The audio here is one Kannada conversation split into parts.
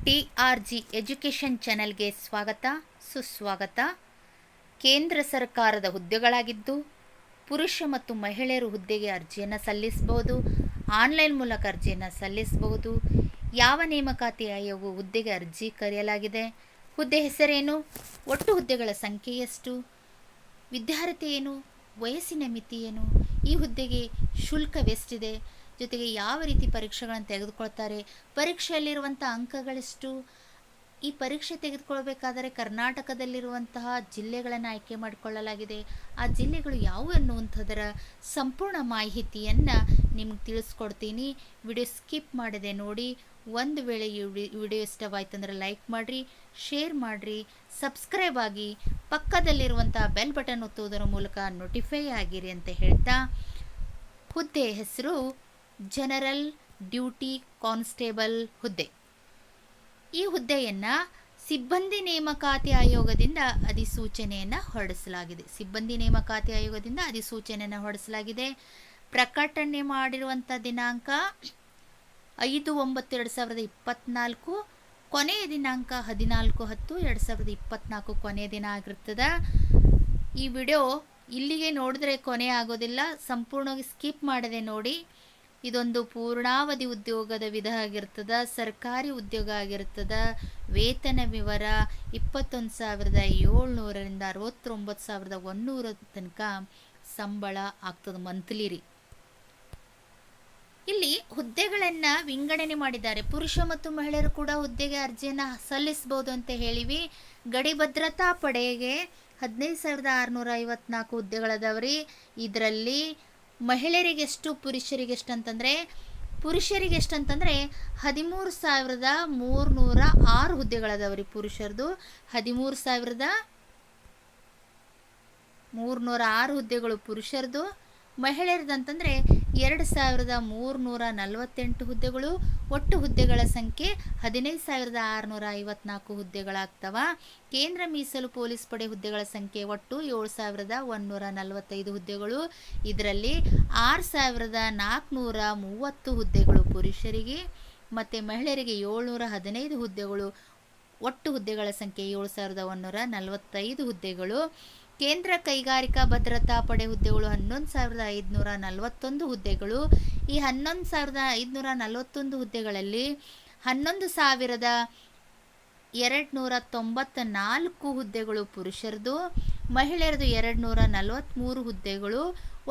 TRG ಎಜುಕೇಷನ್ ಚಾನೆಲ್ಗೆ ಸ್ವಾಗತ ಸುಸ್ವಾಗತ. ಕೇಂದ್ರ ಸರ್ಕಾರದ ಹುದ್ದೆಗಳಾಗಿದ್ದು ಪುರುಷ ಮತ್ತು ಮಹಿಳೆಯರು ಹುದ್ದೆಗೆ ಅರ್ಜಿಯನ್ನು ಸಲ್ಲಿಸಬಹುದು. ಆನ್ಲೈನ್ ಮೂಲಕ ಅರ್ಜಿಯನ್ನು ಸಲ್ಲಿಸಬಹುದು. ಯಾವ ನೇಮಕಾತಿ ಆಯೋಗವು ಹುದ್ದೆಗೆ ಅರ್ಜಿ ಕರೆಯಲಾಗಿದೆ, ಹುದ್ದೆ ಹೆಸರೇನು, ಒಟ್ಟು ಹುದ್ದೆಗಳ ಸಂಖ್ಯೆ ಎಷ್ಟು, ವಿದ್ಯಾರ್ಥಿ ಏನು, ವಯಸ್ಸಿನ ಮಿತಿ ಏನು, ಈ ಹುದ್ದೆಗೆ ಶುಲ್ಕವೆಷ್ಟಿದೆ, ಜೊತೆಗೆ ಯಾವ ರೀತಿ ಪರೀಕ್ಷೆಗಳನ್ನು ತೆಗೆದುಕೊಳ್ತಾರೆ, ಪರೀಕ್ಷೆಯಲ್ಲಿರುವಂಥ ಅಂಕಗಳೆಷ್ಟು, ಈ ಪರೀಕ್ಷೆ ತೆಗೆದುಕೊಳ್ಬೇಕಾದರೆ ಕರ್ನಾಟಕದಲ್ಲಿರುವಂತಹ ಜಿಲ್ಲೆಗಳನ್ನು ಆಯ್ಕೆ ಮಾಡಿಕೊಳ್ಳಲಾಗಿದೆ, ಆ ಜಿಲ್ಲೆಗಳು ಯಾವುವು ಅನ್ನುವಂಥದ್ದರ ಸಂಪೂರ್ಣ ಮಾಹಿತಿಯನ್ನು ನಿಮ್ಗೆ ತಿಳಿಸ್ಕೊಡ್ತೀನಿ. ವಿಡಿಯೋ ಸ್ಕಿಪ್ ಮಾಡದೆ ನೋಡಿ. ಒಂದು ವೇಳೆ ಈ ವಿಡಿಯೋ ಇಷ್ಟವಾಯ್ತಂದ್ರೆ ಲೈಕ್ ಮಾಡಿರಿ, ಶೇರ್ ಮಾಡಿರಿ, ಸಬ್ಸ್ಕ್ರೈಬ್ ಆಗಿ ಪಕ್ಕದಲ್ಲಿರುವಂಥ ಬೆಲ್ ಬಟನ್ ಒತ್ತುವುದರ ಮೂಲಕ ನೋಟಿಫೈ ಆಗಿರಿ ಅಂತ ಹೇಳ್ತಾ, ಹುದ್ದೆ ಹೆಸರು ಜನರಲ್ ಡ್ಯೂಟಿ ಕಾನ್ಸ್ಟೇಬಲ್ ಹುದ್ದೆ. ಈ ಹುದ್ದೆಯನ್ನು ಸಿಬ್ಬಂದಿ ನೇಮಕಾತಿ ಆಯೋಗದಿಂದ ಅಧಿಸೂಚನೆಯನ್ನು ಹೊರಡಿಸಲಾಗಿದೆ. ಪ್ರಕಟಣೆ ಮಾಡಿರುವಂಥ ದಿನಾಂಕ 5/9/2024, ಕೊನೆಯ ದಿನಾಂಕ 14/10/2024 ಕೊನೆಯ ದಿನ ಆಗಿರ್ತದೆ. ಈ ವಿಡಿಯೋ ಇಲ್ಲಿಗೆ ನೋಡಿದ್ರೆ ಕೊನೆ ಆಗೋದಿಲ್ಲ, ಸಂಪೂರ್ಣವಾಗಿ ಸ್ಕಿಪ್ ಮಾಡದೆ ನೋಡಿ. ಇದೊಂದು ಪೂರ್ಣಾವಧಿ ಉದ್ಯೋಗದ ವಿಧ ಆಗಿರ್ತದೆ, ಸರ್ಕಾರಿ ಉದ್ಯೋಗ ಆಗಿರ್ತದೆ. ವೇತನ ವಿವರ 21,700ರಿಂದ 69,100 ತನಕ ಸಂಬಳ ಆಗ್ತದೆ, ಮಂತ್ಲಿ ರೀ. ಇಲ್ಲಿ ಹುದ್ದೆಗಳನ್ನು ವಿಂಗಡಣೆ ಮಾಡಿದ್ದಾರೆ. ಪುರುಷ ಮತ್ತು ಮಹಿಳೆಯರು ಕೂಡ ಹುದ್ದೆಗೆ ಅರ್ಜಿಯನ್ನು ಸಲ್ಲಿಸಬಹುದು ಅಂತ ಹೇಳಿವಿ. ಗಡಿ ಭದ್ರತಾ ಪಡೆಗೆ 15,654 ಹುದ್ದೆಗಳದವ್ರಿ. ಇದರಲ್ಲಿ ಮಹಿಳೆಯರಿಗೆಷ್ಟು ಪುರುಷರಿಗೆಷ್ಟು ಅಂತಂದರೆ, ಪುರುಷರಿಗೆಷ್ಟು ಅಂತಂದರೆ 13,306 ಹುದ್ದೆಗಳದವ್ರಿ. ಪುರುಷರದು 13,306 ಹುದ್ದೆಗಳು ಪುರುಷರದು. ಮಹಿಳೆಯರದಂತಂದರೆ 2,348 ಹುದ್ದೆಗಳು. ಒಟ್ಟು ಹುದ್ದೆಗಳ ಸಂಖ್ಯೆ 15,654 ಹುದ್ದೆಗಳಾಗ್ತವ. ಕೇಂದ್ರ ಮೀಸಲು ಪೊಲೀಸ್ ಪಡೆ ಹುದ್ದೆಗಳ ಸಂಖ್ಯೆ ಒಟ್ಟು 7,145 ಹುದ್ದೆಗಳು. ಇದರಲ್ಲಿ 6,430 ಹುದ್ದೆಗಳು ಪುರುಷರಿಗೆ ಮತ್ತು ಮಹಿಳೆಯರಿಗೆ 715 ಹುದ್ದೆಗಳು. ಒಟ್ಟು ಹುದ್ದೆಗಳ ಸಂಖ್ಯೆ 7,145 ಹುದ್ದೆಗಳು. ಕೇಂದ್ರ ಕೈಗಾರಿಕಾ ಭದ್ರತಾ ಪಡೆ ಹುದ್ದೆಗಳು 11,541 ಹುದ್ದೆಗಳು. ಈ 11,541 ಹುದ್ದೆಗಳಲ್ಲಿ 11,294 ಹುದ್ದೆಗಳು ಪುರುಷರದು, ಮಹಿಳೆಯರದು 243 ಹುದ್ದೆಗಳು.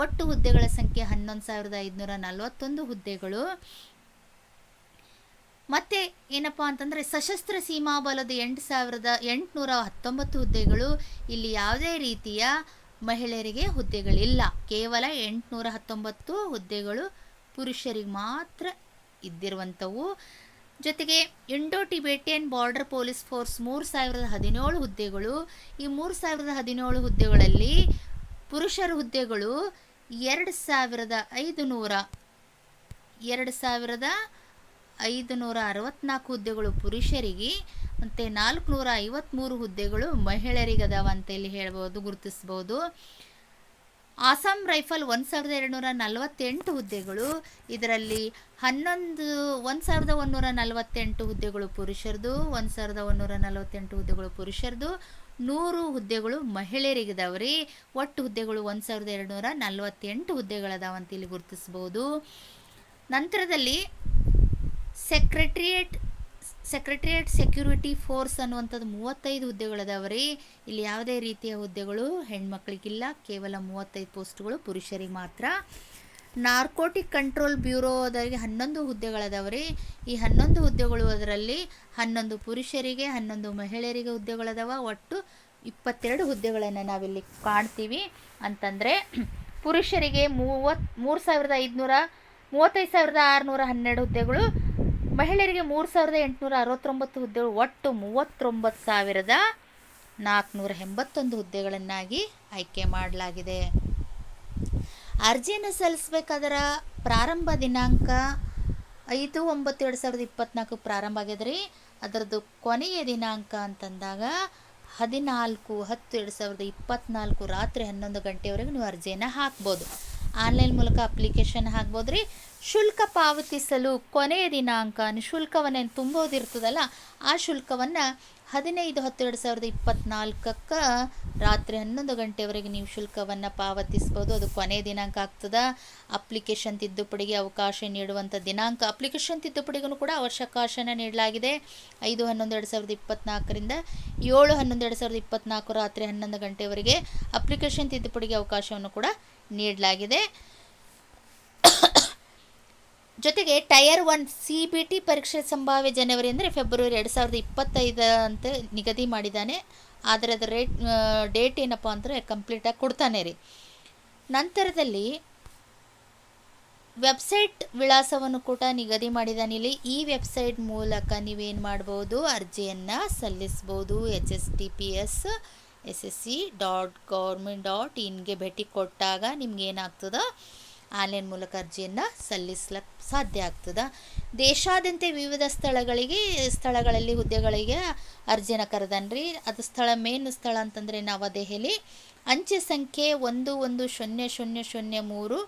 ಒಟ್ಟು ಹುದ್ದೆಗಳ ಸಂಖ್ಯೆ 11,541 ಹುದ್ದೆಗಳು. ಮತ್ತು ಏನಪ್ಪ ಅಂತಂದರೆ ಸಶಸ್ತ್ರ ಸೀಮಾ ಬಲದ 8,819 ಹುದ್ದೆಗಳು. ಇಲ್ಲಿ ಯಾವುದೇ ರೀತಿಯ ಮಹಿಳೆಯರಿಗೆ ಹುದ್ದೆಗಳಿಲ್ಲ, ಕೇವಲ 819 ಹುದ್ದೆಗಳು ಪುರುಷರಿಗೆ ಮಾತ್ರ ಇದ್ದಿರುವಂಥವು. ಜೊತೆಗೆ Indo Tibetan border police force 3,017 ಹುದ್ದೆಗಳು. ಈ 3,017 ಹುದ್ದೆಗಳಲ್ಲಿ ಪುರುಷರ ಹುದ್ದೆಗಳು 2,564 ಹುದ್ದೆಗಳು ಪುರುಷರಿಗೆ ಮತ್ತು 453 ಹುದ್ದೆಗಳು ಮಹಿಳೆಯರಿಗೆ ಅದಾವ ಅಂತ ಇಲ್ಲಿ ಹೇಳ್ಬೋದು, ಗುರುತಿಸ್ಬೋದು. ಆಸಾಂ ರೈಫಲ್ 1,248 ಹುದ್ದೆಗಳು. ಇದರಲ್ಲಿ 1,148 ಹುದ್ದೆಗಳು ಪುರುಷರದು, 1,148 ಹುದ್ದೆಗಳು ಪುರುಷರದು, 100 ಹುದ್ದೆಗಳು ಮಹಿಳೆಯರಿಗಿದಾವ್ರಿ. ಒಟ್ಟು ಹುದ್ದೆಗಳು 1,248 ಹುದ್ದೆಗಳದಾವಂತ ಇಲ್ಲಿ ಗುರುತಿಸ್ಬೋದು. ನಂತರದಲ್ಲಿ ಸೆಕ್ರೆಟರಿಯೇಟ್ ಸೆಕ್ಯೂರಿಟಿ ಫೋರ್ಸ್ ಅನ್ನುವಂಥದ್ದು 35 ಹುದ್ದೆಗಳದಾವ್ರಿ. ಇಲ್ಲಿ ಯಾವುದೇ ರೀತಿಯ ಹುದ್ದೆಗಳು ಹೆಣ್ಮಕ್ಳಿಗಿಲ್ಲ, ಕೇವಲ 35 ಪೋಸ್ಟ್ಗಳು ಪುರುಷರಿಗೆ ಮಾತ್ರ. ನಾರ್ಕೋಟಿಕ್ ಕಂಟ್ರೋಲ್ ಬ್ಯೂರೋದವರಿಗೆ 11 ಹುದ್ದೆಗಳದಾವ್ರಿ. ಈ 11 ಹುದ್ದೆಗಳು, ಅದರಲ್ಲಿ 11 ಪುರುಷರಿಗೆ 11 ಮಹಿಳೆಯರಿಗೆ ಹುದ್ದೆಗಳದಾವ. ಒಟ್ಟು 22 ಹುದ್ದೆಗಳನ್ನು ನಾವಿಲ್ಲಿ ಕಾಣ್ತೀವಿ. ಅಂತಂದರೆ ಪುರುಷರಿಗೆ 35,612 ಹುದ್ದೆಗಳು, ಮಹಿಳೆಯರಿಗೆ 3,869 ಹುದ್ದೆಗಳು. ಒಟ್ಟು 39,481 ಹುದ್ದೆಗಳನ್ನಾಗಿ ಆಯ್ಕೆ ಮಾಡಲಾಗಿದೆ. ಅರ್ಜಿಯನ್ನು ಸಲ್ಲಿಸಬೇಕಾದ್ರೆ ಪ್ರಾರಂಭ ದಿನಾಂಕ 5/9/2024 ಪ್ರಾರಂಭ ಆಗ್ಯದ್ರಿ. ಅದರದ್ದು ಕೊನೆಯ ದಿನಾಂಕ ಅಂತಂದಾಗ 14/10/2024 ರಾತ್ರಿ 11 ಗಂಟೆವರೆಗೆ ನೀವು ಅರ್ಜಿಯನ್ನು ಹಾಕ್ಬೋದು. ಆನ್ಲೈನ್ ಮೂಲಕ ಅಪ್ಲಿಕೇಶನ್ ಹಾಕ್ಬೋದು ರೀ. ಶುಲ್ಕ ಪಾವತಿಸಲು ಕೊನೆಯ ದಿನಾಂಕ, ಶುಲ್ಕವನ್ನು ತುಂಬೋದಿರ್ತದಲ್ಲ ಆ ಶುಲ್ಕವನ್ನು 15/10/2024 ರಾತ್ರಿ 11 ಗಂಟೆವರೆಗೆ ನೀವು ಶುಲ್ಕವನ್ನು ಪಾವತಿಸ್ಬೋದು. ಅದು ಕೊನೆಯ ದಿನಾಂಕ ಆಗ್ತದೆ. ಅಪ್ಲಿಕೇಶನ್ ತಿದ್ದುಪಡಿಗೆ ಅವಕಾಶ ನೀಡುವಂಥ ದಿನಾಂಕ, ಅಪ್ಲಿಕೇಶನ್ ತಿದ್ದುಪಡಿಗೂ ಕೂಡ ಅವಕಾಶನ ನೀಡಲಾಗಿದೆ. 5/11/2024 7/11/2024 ರಾತ್ರಿ 11 ಗಂಟೆವರೆಗೆ ಅಪ್ಲಿಕೇಶನ್ ತಿದ್ದುಪಡಿಗೆ ಅವಕಾಶವನ್ನು ಕೂಡ ನೀಡಲಾಗಿದೆ. ಜೊತೆಗೆ ಟೈರ್ 1 CBT ಪರೀಕ್ಷೆ ಸಂಭಾವ್ಯ ಜನವರಿ ಅಂದರೆ ಫೆಬ್ರವರಿ 2025 ಅಂತ ನಿಗದಿ ಮಾಡಿದ್ದಾನೆ. ಆದರೆ ಅದರ ಡೇಟ್ ಏನಪ್ಪ ಅಂದರೆ ಕಂಪ್ಲೀಟಾಗಿ ಕೊಡ್ತಾನೆ ರೀ. ನಂತರದಲ್ಲಿ ವೆಬ್ಸೈಟ್ ವಿಳಾಸವನ್ನು ಕೂಡ ನಿಗದಿ ಮಾಡಿದ್ದಾನೆ ಇಲ್ಲಿ. ಈ ವೆಬ್ಸೈಟ್ ಮೂಲಕ ನೀವೇನು ಮಾಡ್ಬೋದು, ಅರ್ಜಿಯನ್ನು ಸಲ್ಲಿಸ್ಬೋದು. https://ssc.government.in ಭೇಟಿ ಕೊಟ್ಟಾಗ ನಿಮ್ಗೆ ಏನಾಗ್ತದೆ, ಆನ್ಲೈನ್ ಮೂಲಕ ಅರ್ಜಿಯನ್ನು ಸಲ್ಲಿಸ್ಲಿಕ್ಕೆ ಸಾಧ್ಯ ಆಗ್ತದೆ. ದೇಶಾದ್ಯಂತ ವಿವಿಧ ಸ್ಥಳಗಳಲ್ಲಿ ಹುದ್ದೆಗಳಿಗೆ ಅರ್ಜಿನ ಕರೆದನ್ರಿ. ಅದು ಮೇನ್ ಸ್ಥಳ ಅಂತಂದರೆ ನವದೆಹಲಿ. ಅಂಚೆ ಸಂಖ್ಯೆ 110003.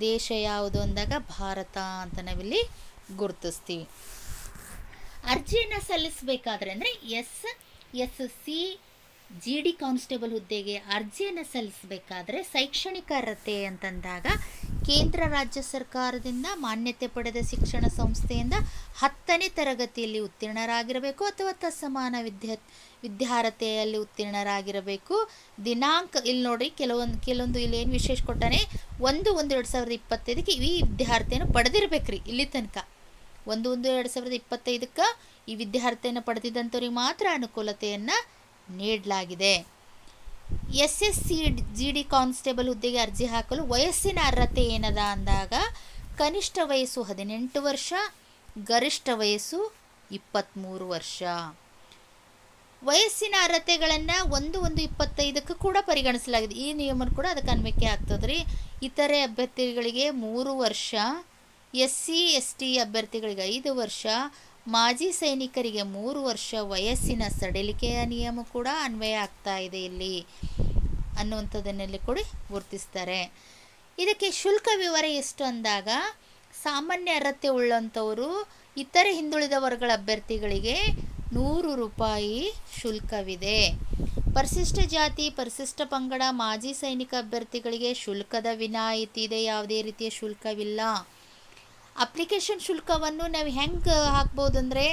ದೇಶ ಯಾವುದು ಅಂದಾಗ ಭಾರತ ಅಂತ ನಾವಿಲ್ಲಿ ಗುರುತಿಸ್ತೀವಿ. ಅರ್ಜಿಯನ್ನು ಸಲ್ಲಿಸಬೇಕಾದ್ರೆ ಅಂದರೆ SSC GD ಕಾನ್ಸ್ಟೇಬಲ್ ಹುದ್ದೆಗೆ ಅರ್ಜಿಯನ್ನು ಸಲ್ಲಿಸಬೇಕಾದ್ರೆ ಶೈಕ್ಷಣಿಕ ಅರ್ಹತೆ ಅಂತಂದಾಗ ಕೇಂದ್ರ ರಾಜ್ಯ ಸರ್ಕಾರದಿಂದ ಮಾನ್ಯತೆ ಪಡೆದ ಶಿಕ್ಷಣ ಸಂಸ್ಥೆಯಿಂದ 10ನೇ ತರಗತಿಯಲ್ಲಿ ಉತ್ತೀರ್ಣರಾಗಿರಬೇಕು ಅಥವಾ ತತ್ಸಮಾನ ವಿದ್ಯಾರ್ಹತೆಯಲ್ಲಿ ಉತ್ತೀರ್ಣರಾಗಿರಬೇಕು. ದಿನಾಂಕ ಇಲ್ಲಿ ನೋಡಿ, ಕೆಲವೊಂದು ಇಲ್ಲಿ ಏನು ವಿಶೇಷ ಕೊಟ್ಟಾನೆ, 1/1/2025 ಈ ವಿದ್ಯಾರ್ಹತೆಯನ್ನು ಪಡೆದಿರ್ಬೇಕ್ರಿ. ಇಲ್ಲಿ ತನಕ 1/1/2025 ಈ ವಿದ್ಯಾರ್ಹತೆಯನ್ನು ಪಡೆದಿದ್ದಂಥವ್ರಿಗೆ ಮಾತ್ರ ಅನುಕೂಲತೆಯನ್ನು ನೀಡಲಾಗಿದೆ. SSC GD ಕಾನ್ಸ್ಟೇಬಲ್ ಹುದ್ದೆಗೆ ಅರ್ಜಿ ಹಾಕಲು ವಯಸ್ಸಿನ ಅರ್ಹತೆ ಏನದ ಅಂದಾಗ ಕನಿಷ್ಠ ವಯಸ್ಸು 18 ವರ್ಷ, ಗರಿಷ್ಠ ವಯಸ್ಸು 23 ವರ್ಷ. ವಯಸ್ಸಿನ ಅರ್ಹತೆಗಳನ್ನು 1/1/25 ಕೂಡ ಪರಿಗಣಿಸಲಾಗಿದೆ. ಈ ನಿಯಮ ಕೂಡ ಅದಕ್ಕೆ ಅನ್ವಯಿಕೆ ಆಗ್ತದೆ ರೀ. ಇತರೆ ಅಭ್ಯರ್ಥಿಗಳಿಗೆ 3 ವರ್ಷ, SC ST ಅಭ್ಯರ್ಥಿಗಳಿಗೆ 5 ವರ್ಷ, ಮಾಜಿ ಸೈನಿಕರಿಗೆ 3 ವರ್ಷ ವಯಸ್ಸಿನ ಸಡಿಲಿಕೆಯ ನಿಯಮ ಕೂಡ ಅನ್ವಯ ಆಗ್ತಾ ಇದೆ ಇಲ್ಲಿ ಅನ್ನುವಂಥದ್ದನ್ನೆಲ್ಲ ಕೂಡ ಗುರುತಿಸ್ತಾರೆ. ಇದಕ್ಕೆ ಶುಲ್ಕ ವಿವರ ಎಷ್ಟು ಅಂದಾಗ ಸಾಮಾನ್ಯ ಅರ್ಹತೆ ಉಳ್ಳಂಥವರು ಇತರೆ ಹಿಂದುಳಿದ ವರ್ಗಗಳ ಅಭ್ಯರ್ಥಿಗಳಿಗೆ 100 ರೂಪಾಯಿ ಶುಲ್ಕವಿದೆ. ಪರಿಶಿಷ್ಟ ಜಾತಿ, ಪರಿಶಿಷ್ಟ ಪಂಗಡ, ಮಾಜಿ ಸೈನಿಕ ಅಭ್ಯರ್ಥಿಗಳಿಗೆ ಶುಲ್ಕದ ವಿನಾಯಿತಿ ಇದೆ, ಯಾವುದೇ ರೀತಿಯ ಶುಲ್ಕವಿಲ್ಲ. ಅಪ್ಲಿಕೇಶನ್ ಶುಲ್ಕವನ್ನು ನಾವು ಹೆಂಗೆ ಹಾಕ್ಬೋದು ಅಂದರೆ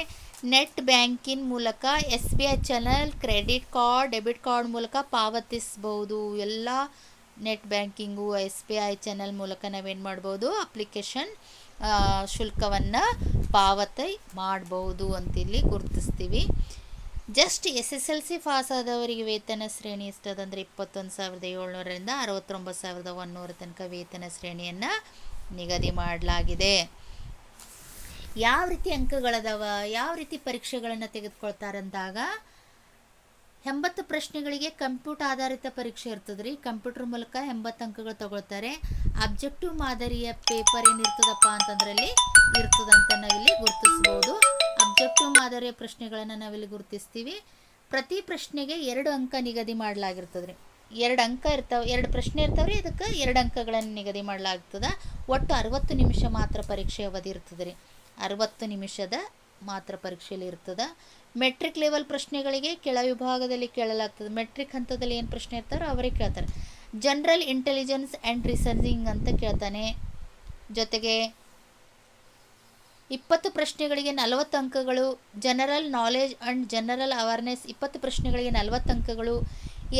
ನೆಟ್ ಬ್ಯಾಂಕಿಂಗ್ ಮೂಲಕ, SBI channel, credit card, debit card ಮೂಲಕ ಪಾವತಿಸ್ಬೋದು. ಎಲ್ಲ ನೆಟ್ ಬ್ಯಾಂಕಿಂಗು, SBI ಚಾನಲ್ ಮೂಲಕ ನಾವೇನು ಮಾಡ್ಬೋದು, ಅಪ್ಲಿಕೇಶನ್ ಶುಲ್ಕವನ್ನು ಪಾವತಿ ಮಾಡ್ಬೋದು ಅಂತಿಲ್ಲಿ ಗುರುತಿಸ್ತೀವಿ. ಜಸ್ಟ್ SSLC ಪಾಸ್ ಆದವರಿಗೆ ವೇತನ ಶ್ರೇಣಿ ಎಷ್ಟದಂದರೆ 21,700ರಿಂದ 69,100 ತನಕ ವೇತನ ಶ್ರೇಣಿಯನ್ನು ನಿಗದಿ ಮಾಡಲಾಗಿದೆ. ಯಾವ ರೀತಿ ಅಂಕಗಳದಾವ, ಯಾವ ರೀತಿ ಪರೀಕ್ಷೆಗಳನ್ನು ತೆಗೆದುಕೊಳ್ತಾರಂದಾಗ 80 ಪ್ರಶ್ನೆಗಳಿಗೆ ಕಂಪ್ಯೂಟರ್ ಆಧಾರಿತ ಪರೀಕ್ಷೆ ಇರ್ತದೆ ರೀ. ಕಂಪ್ಯೂಟರ್ ಮೂಲಕ 80 ಅಂಕಗಳು ತಗೊಳ್ತಾರೆ. ಅಬ್ಜೆಕ್ಟಿವ್ ಮಾದರಿಯ ಪೇಪರ್ ಏನಿರ್ತದಪ್ಪ ಅಂತಂದ್ರಲ್ಲಿ ಇರ್ತದಂತ ನಾವಿಲ್ಲಿ ಗುರುತಿಸ್ಬೋದು. ಅಬ್ಜೆಕ್ಟಿವ್ ಮಾದರಿಯ ಪ್ರಶ್ನೆಗಳನ್ನು ನಾವಿಲ್ಲಿ ಗುರುತಿಸ್ತೀವಿ. ಪ್ರತಿ ಪ್ರಶ್ನೆಗೆ 2 ಅಂಕ ನಿಗದಿ ಮಾಡಲಾಗಿರ್ತದೆ ರೀ. 2 ಅಂಕ ಇರ್ತಾವೆ, 2 ಪ್ರಶ್ನೆ ಇರ್ತಾವ್ರಿ. ಅದಕ್ಕೆ 2 ಅಂಕಗಳನ್ನು ನಿಗದಿ ಮಾಡಲಾಗ್ತದೆ. ಒಟ್ಟು 60 ನಿಮಿಷ ಮಾತ್ರ ಪರೀಕ್ಷೆ ಅವಧಿ ಇರ್ತದೆ ರೀ. 60 ನಿಮಿಷದ ಮಾತ್ರ ಪರೀಕ್ಷೆಯಲ್ಲಿ ಇರ್ತದೆ. ಮೆಟ್ರಿಕ್ ಲೆವೆಲ್ ಪ್ರಶ್ನೆಗಳಿಗೆ ಕೆಳ ವಿಭಾಗದಲ್ಲಿ ಕೇಳಲಾಗ್ತದೆ. ಮೆಟ್ರಿಕ್ ಹಂತದಲ್ಲಿ ಏನು ಪ್ರಶ್ನೆ ಇರ್ತಾರೋ ಅವರೇ ಕೇಳ್ತಾರೆ. ಜನರಲ್ ಇಂಟೆಲಿಜೆನ್ಸ್ ಆ್ಯಂಡ್ ರಿಸರ್ಚಿಂಗ್ ಅಂತ ಕೇಳ್ತಾನೆ. ಜೊತೆಗೆ 20 ಪ್ರಶ್ನೆಗಳಿಗೆ 40 ಅಂಕಗಳು. General knowledge and general awareness 20 ಪ್ರಶ್ನೆಗಳಿಗೆ 40 ಅಂಕಗಳು.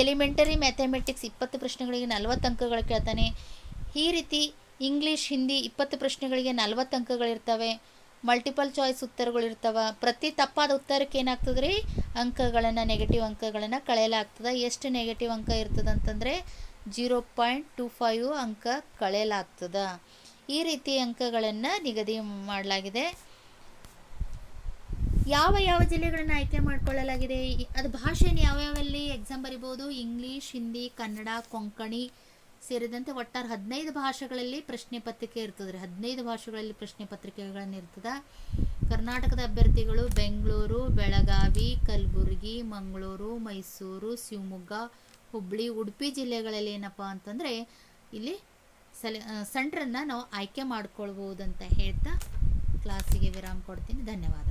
ಎಲಿಮೆಂಟರಿ ಮ್ಯಾಥಮೆಟಿಕ್ಸ್ 20 ಪ್ರಶ್ನೆಗಳಿಗೆ 40 ಅಂಕಗಳು ಕೇಳ್ತಾನೆ. ಈ ರೀತಿ ಇಂಗ್ಲೀಷ್, ಹಿಂದಿ 20 ಪ್ರಶ್ನೆಗಳಿಗೆ 40 ಅಂಕಗಳಿರ್ತವೆ. Multiple choice ಉತ್ತರಗಳಿರ್ತವೆ. ಪ್ರತಿ ತಪ್ಪಾದ ಉತ್ತರಕ್ಕೆ ಏನಾಗ್ತದೆ ರೀ, ಅಂಕಗಳನ್ನು, ನೆಗೆಟಿವ್ ಅಂಕಗಳನ್ನು ಕಳೆಯಲಾಗ್ತದೆ. ಎಷ್ಟು ನೆಗೆಟಿವ್ ಅಂಕ ಇರ್ತದೆ ಅಂತಂದರೆ 0.25 ಅಂಕ ಕಳೆಯಲಾಗ್ತದೆ. ಈ ರೀತಿ ಅಂಕಗಳನ್ನು ನಿಗದಿ ಮಾಡಲಾಗಿದೆ. ಯಾವ ಜಿಲ್ಲೆಗಳನ್ನು ಆಯ್ಕೆ ಮಾಡಿಕೊಳ್ಳಲಾಗಿದೆ, ಅದು ಭಾಷೆಯನ್ನು ಯಾವ್ಯಾವಲ್ಲಿ ಎಕ್ಸಾಮ್ ಬರಿಬೋದು, ಇಂಗ್ಲೀಷ್, ಹಿಂದಿ, ಕನ್ನಡ, ಕೊಂಕಣಿ ಸೇರಿದಂತೆ ಒಟ್ಟಾರೆ 15 ಭಾಷೆಗಳಲ್ಲಿ ಪ್ರಶ್ನೆ ಪತ್ರಿಕೆ ಇರ್ತದೆ ರೀ. 15 ಭಾಷೆಗಳಲ್ಲಿ ಪ್ರಶ್ನೆ ಪತ್ರಿಕೆಗಳನ್ನು ಇರ್ತದೆ. ಕರ್ನಾಟಕದ ಅಭ್ಯರ್ಥಿಗಳು ಬೆಂಗಳೂರು, ಬೆಳಗಾವಿ, ಕಲಬುರಗಿ, ಮಂಗಳೂರು, ಮೈಸೂರು, ಶಿವಮೊಗ್ಗ, ಹುಬ್ಬಳ್ಳಿ, ಉಡುಪಿ ಜಿಲ್ಲೆಗಳಲ್ಲಿ ಏನಪ್ಪ ಅಂತಂದರೆ ಇಲ್ಲಿ ಸೆಂಟ್ರನ್ನು ನಾವು ಆಯ್ಕೆ ಮಾಡ್ಕೊಳ್ಬೋದು ಅಂತ ಹೇಳ್ತಾ ಕ್ಲಾಸಿಗೆ ವಿರಾಮ ಕೊಡ್ತೀನಿ. ಧನ್ಯವಾದ.